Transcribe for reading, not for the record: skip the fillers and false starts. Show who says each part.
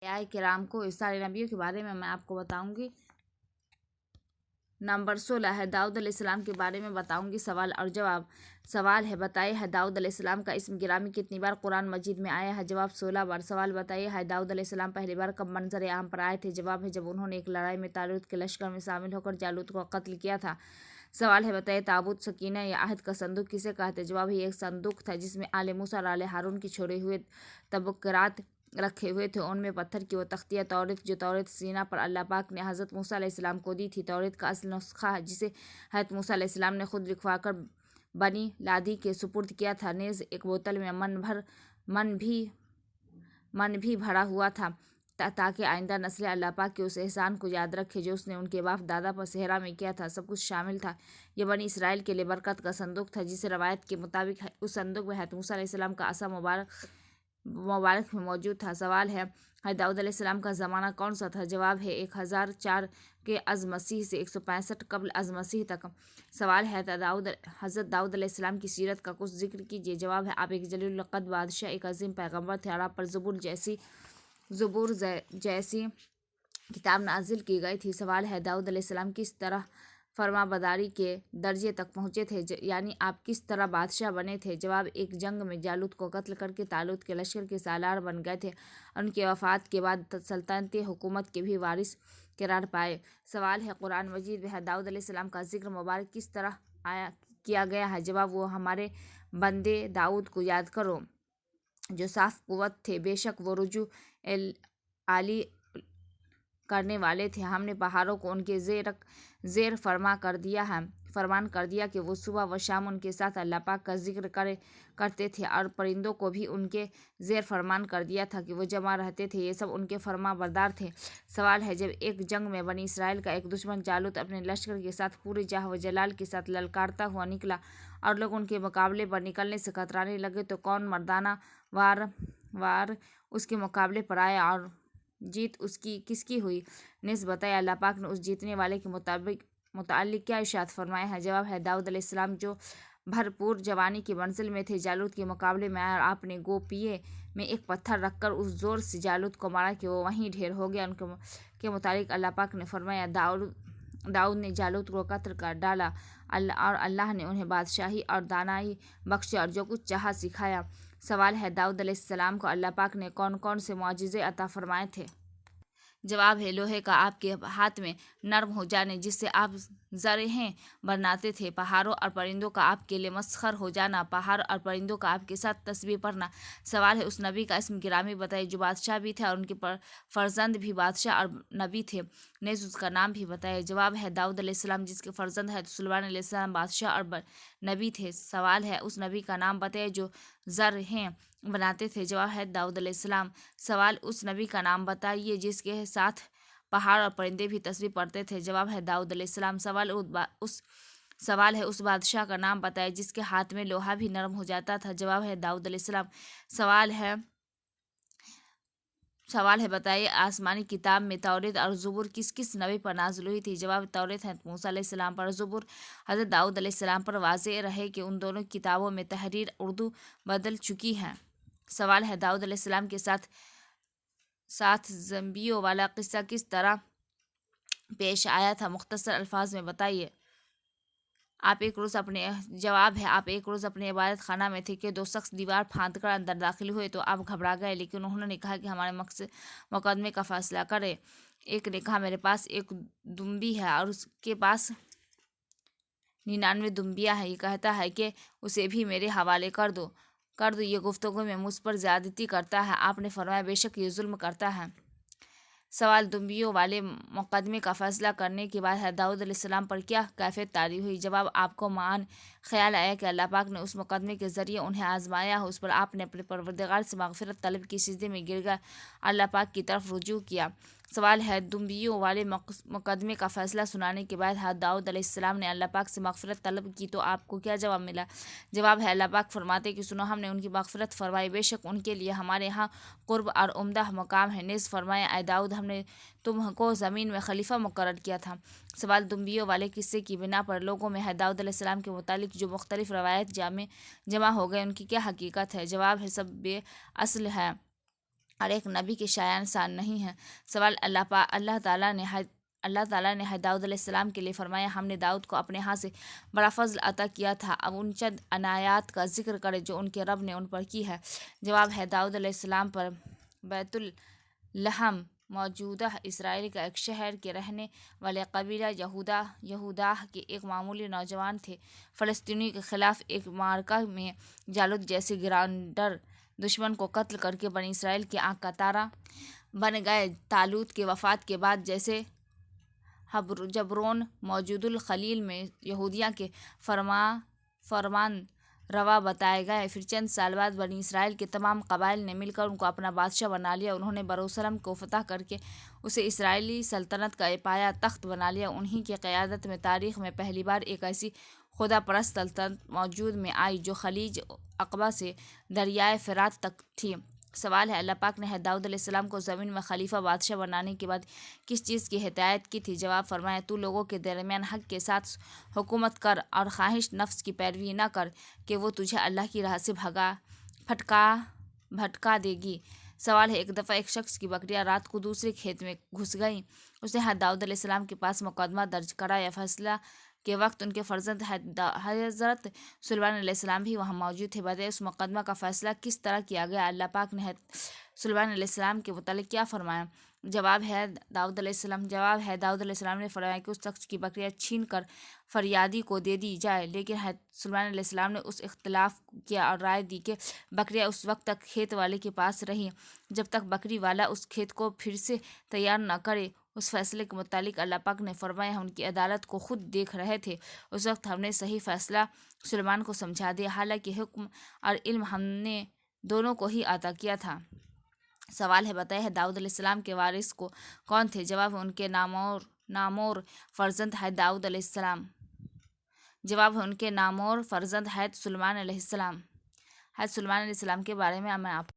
Speaker 1: अंबियाए किराम को, इस सारे नबियों के बारे में मैं आपको बताऊंगी। नंबर 16 है दाऊद अलैहिस्सलाम के बारे में बताऊंगी। सवाल और जवाब। सवाल है, बताइए है दाऊद अलैहिस्सलाम का इस्म गिरामी कितनी बार कुरान मजीद में आया है? जवाब 16 बार। सवाल, बताइए है दाऊद अलैहिस्सलाम पहली बार कब मंजर आम पर आए थे? जवाब है, जब उन्होंने एक लड़ाई में तालूत के लश्कर में शामिल होकर जालूत को कत्ल किया था। सवाल है, बताइए ताबूत सकीना या आहद का संदूक किसे कहते? जवाब है, एक संदूक था जिसमें आले मूसा और आले हारून की छोड़े हुए तबकरात रखे हुए थे। उनमें पत्थर की वो तख्तियाँ तौरेत जो तौरेत सीना पर अल्लाह पाक ने हज़रत मूसा अलैहिस्सलाम को दी थी। तौरेत का असल नुस्खा है जिसे हज़रत मूसा अलैहिस्सलाम ने खुद लिखवाकर बनी लादी के सुपुर्द किया था। नेज़ एक बोतल में मन भी भरा हुआ था ताकि आइंदा नस्लें अल्लाह पाक के उस एहसान को याद रखे जो उसने उनके बाप दादा पर सेहरा में किया था। सब कुछ शामिल था। यह बनी इसराइल के लिए बरकत का संदूक था जिसे रवायत के मुताबिक उस संदूक में हज़रत मूसा अलैहिस्सलाम का असा मुबारक में मौजूद था। सवाल है, दाऊद अलैहिस्सलाम का ज़माना कौन सा था? जवाब है, 1004 के अज़ मसीह से 165 कब्ल अज़ मसीह तक। सवाल है, हज़रत दाऊद अलैहिस्सलाम की सीरत का कुछ जिक्र कीजिए। जवाब है, आप एक जलील क़द्र बादशाह, एक अजीम पैगम्बर थे और आप पर ज़बूर जैसी किताब नाजिल की गई थी। सवाल है, दाऊद अलैहिस्सलाम किस तरह फरमाबरदारी के दर्जे तक पहुँचे थे, यानी आप किस तरह बादशाह बने थे? जवाब, एक जंग में जालूत को कत्ल करके तालूत के लश्कर के सालार बन गए थे और उनके वफ़ात के बाद सल्तनत हुकूमत के भी वारिस करार पाए। सवाल है, कुरान मजीद में दाऊद अलैहिस्सलाम का जिक्र मुबारक किस तरह किया गया है? जवाब, वो हमारे बंदे दाऊद को याद करो जो साफ कुव्वत थे, बेशक वो रुजू आली करने वाले थे। हमने पहाड़ों को उनके ज़ेर फरमान कर दिया कि वो सुबह व शाम उनके साथ अल्लाह पाक का जिक्र करते थे और परिंदों को भी उनके ज़ेर फरमान कर दिया था कि वो जमा रहते थे। ये सब उनके फरमा बरदार थे। सवाल है, जब एक जंग में बनी इसराइल का एक दुश्मन जालूत अपने लश्कर के साथ पूरे जाह व जलाल के साथ ललकारता हुआ निकला और लोग उनके मुकाबले पर निकलने से कतराने लगे तो कौन मर्दाना वार उसके मुकाबले पर आया और जीत उसकी किसकी हुई? नेस बताया, अल्लाह पाक ने उस जीतने वाले के मुतालिक क्या इरशाद फरमाया है? जवाब है, दाऊद अलैहिस्सलाम जो भरपूर जवानी की मंजिल में थे, जालूत के मुकाबले में आया और आपने गोपिये में एक पत्थर रखकर उस जोर से जालूत को मारा कि वो वहीं ढेर हो गया। उनके मुतालिक अल्लाह पाक ने फरमाया, दाऊद ने जालूत को कत्ल कर डाला और अल्लाह ने उन्हें बादशाही और दानाई बख्शे और जो कुछ चाहा सिखाया। सवाल है, दाऊद अलैहिस्सलाम को अल्लाह पाक ने कौन कौन से मुआजिज़े अता फरमाए थे? जवाब है, लोहे का आपके हाथ में नरम हो जाने जिससे आप ज़रहें बनाते थे। पहाड़ों और परिंदों का आपके लिए मस्खर हो जाना। पहाड़ और परिंदों का आपके साथ तस्बीह पढ़ना। सवाल है, उस नबी का इस्म गिरामी बताइए जो बादशाह भी थे और उनके फर्जंद भी बादशाह और नबी थे। नेज़ उसका नाम भी बताइए। जवाब है, दाऊद अलैहिस्सलाम जिसके फर्जंद है सुलेमान अलैहिस्सलाम बादशाह और नबी थे। सवाल है, उस नबी का नाम बताइए जो ज़रहें बनाते थे। जवाब है, दाऊद अलैहिस्सलाम। सवाल, उस नबी का नाम बताइए जिसके साथ पहाड़ और परिंदे भी तस्बीह पढ़ते थे। जवाब है, दाऊद अलैहिस्सलाम। सवाल है, उस बादशाह का नाम बताइए जिसके हाथ में लोहा भी नरम हो जाता था। जवाब है, दाऊद अलैहिस्सलाम। सवाल है, बताइए आसमानी किताब में तौरेत और ज़बूर किस किस नबी पर नाज़िल हुई थी? जवाब, तौरेत हज़रत मूसा अलैहिस्सलाम पर, ज़बूर हज़रत दाऊद अलैहिस्सलाम पर। वाज़ेह रहे कि उन दोनों किताबों में तहरीर उर्दू बदल चुकी है। सवाल है, दाऊद अलैहिस्सलाम के साथ ज़म्बियों वाला किस्सा किस तरह पेश आया था? मुख्तसर अल्फाज में बताइए। आप एक रोज़ अपने इबादत खाना में थे कि दो शख्स दीवार फांद कर अंदर दाखिल हुए तो आप घबरा गए, लेकिन उन्होंने कहा कि हमारे मुकदमे का फैसला करें। एक ने कहा, मेरे पास एक दुम्बी है और उसके पास 99 दुम्बियाँ हैं। ये कहता है कि उसे भी मेरे हवाले कर दो। ये गुफ्तगू में मुझ पर ज़्यादती करता है। आपने फरमाया, बेशक ये जुल्म करता है। सवाल, दुम्बियों वाले मुकदमे का फ़ैसला करने के बाद दाऊद अलैहिस्सलाम पर क्या कैफियत तारी हुई? जवाब, आपको मान ख्याल आया कि अल्लाह पाक ने उस मुकदमे के ज़रिए उन्हें आजमाया हो। उस पर आपने अपने परवरदिगार से मग़फ़िरत तलब की, सिजदे में गिर गए, अल्लाह पाक की तरफ रुजू किया। सवाल है, दुम्बियों वाले मुकदमे का फ़ैसला सुनाने के बाद दाऊद अलैहिस्सलाम ने अल्लाह पाक से मग़फ़िरत तलब की तो आपको क्या जवाब मिला? जवाब है, अल्लाह पाक फरमाते कि सुनो, हमने उनकी मग़फ़िरत फरमाई, बेशक उनके लिए हमारे यहाँ क़ुर्ब और उम्दा मकाम है। नेज़ फरमाया, ऐ दाऊद, हमने तुमको ज़मीन में खलीफा मुकर्रर किया था। सवाल, दुम्बियों वाले किस्से की बिना पर लोगों में दाऊद अलैहिस्सलाम के मुतालिक जो मुख्तलिफ रवायत जमा हो गए उनकी क्या हकीकत है? जवाब है, सब बेअसल है। اور ایک نبی کے شایان شان نہیں ہیں۔ سوال، اللہ تعالیٰ نے داؤد علیہ السلام کے لیے فرمایا، ہم نے داؤد کو اپنے ہاں سے بڑا فضل عطا کیا تھا، اب ان چند عنایات کا ذکر کرے جو ان کے رب نے ان پر کی ہے۔ جواب ہے، داؤد علیہ السلام پر بیت لحم موجودہ اسرائیل کا ایک شہر کے رہنے والے قبیلہ یہوداہ کے ایک معمولی نوجوان تھے۔ فلسطینی کے خلاف ایک معرکہ میں جالوت جیسے گراندر دشمن کو قتل کر کے بنی اسرائیل کی آنکھ کا تارا بن گئے۔ طالوت کے وفات کے بعد جیسے جبرون موجود الخلیل میں یہودیہ کے فرمان روا بتائے گئے، پھر چند سال بعد بنی اسرائیل کے تمام قبائل نے مل کر ان کو اپنا بادشاہ بنا لیا۔ انہوں نے یروشلم کو فتح کر کے اسے اسرائیلی سلطنت کا پایہ تخت بنا لیا۔ انہی کی قیادت میں تاریخ میں پہلی بار ایک ایسی خدا پرست سلطنت وجود میں آئی جو خلیج عقبہ سے دریائے فرات تک تھی۔ سوال ہے، اللہ پاک نے داؤد علیہ السلام کو زمین میں خلیفہ بادشاہ بنانے کے بعد کس چیز کی ہدایت کی تھی؟ جواب فرمایا، تو لوگوں کے درمیان حق کے ساتھ حکومت کر اور خواہش نفس کی پیروی نہ کر کہ وہ تجھے اللہ کی راہ سے بھٹکا دے گی۔ سوال ہے، ایک دفعہ ایک شخص کی بکریاں رات کو دوسرے کھیت میں گھس گئیں۔ اس نے داؤد علیہ السلام کے پاس مقدمہ درج کرایا۔ فیصلہ کے وقت ان کے فرزند حضرت سلیمان علیہ السلام بھی وہاں موجود تھے۔ بتائیے اس مقدمہ کا فیصلہ کس طرح کیا گیا؟ اللہ پاک نے سلیمان علیہ السلام کے متعلق کیا فرمایا؟ جواب ہے، داؤد علیہ السلام نے فرمایا کہ اس شخص کی بکریاں چھین کر فریادی کو دے دی جائے، لیکن سلیمان علیہ السلام نے اس اختلاف کیا اور رائے دی کہ بکریاں اس وقت تک کھیت والے کے پاس رہیں جب تک بکری والا اس کھیت کو پھر سے تیار نہ کرے۔ اس فیصلے کے متعلق اللہ پاک نے فرمایا، ہم ان کی عدالت کو خود دیکھ رہے تھے، اس وقت ہم نے صحیح فیصلہ سلیمان کو سمجھا دیا، حالانکہ حکم اور علم ہم نے دونوں کو ہی عطا کیا تھا۔ سوال ہے، بتائے داؤد علیہ السلام کے وارث کون تھے؟ جواب ہے، ان کے نامور فرزند داؤد علیہ السلام۔ جواب ہے، ان کے نامور فرزند سلیمان علیہ السلام۔ سلیمان علیہ السلام کے بارے میں آپ